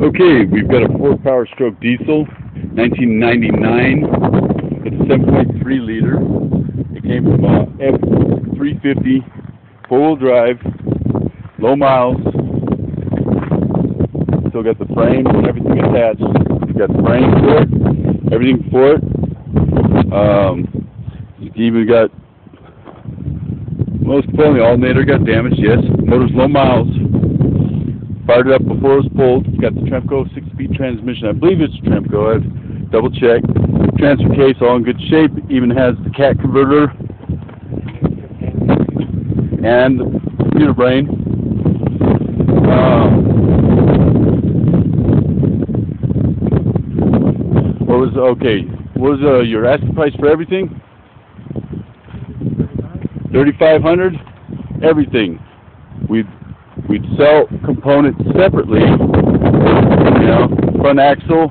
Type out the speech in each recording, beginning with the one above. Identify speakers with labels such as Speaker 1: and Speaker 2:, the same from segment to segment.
Speaker 1: Okay, we've got a Ford Powerstroke diesel, 1999. It's a 7.3 liter. It came from a F350, four-wheel drive, low miles. Still got the frame and everything attached. You've got the frame for it, everything for it. You even got, most importantly, alternator got damaged. Yes, motor's low miles. Fired it up before it was pulled. It's got the Tremco 6-speed transmission. I believe it's Tremco. I've double checked. Transfer case all in good shape. Even has the cat converter and the computer brain. What was your asking price for everything? $3,500. Everything. We'd sell components separately. You know, front axle,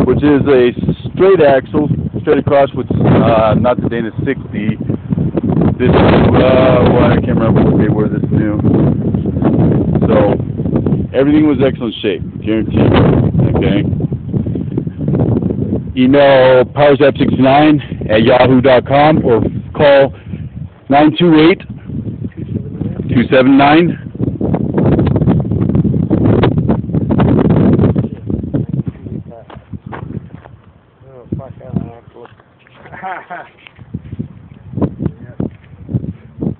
Speaker 1: which is a straight axle, straight across with not the Dana 60. This well, I can't remember what they were. This new. So everything was excellent shape, guaranteed. Okay. Email powersap69@yahoo.com or call 928-279.
Speaker 2: Oh, fuck that axle.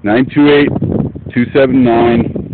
Speaker 1: 928-279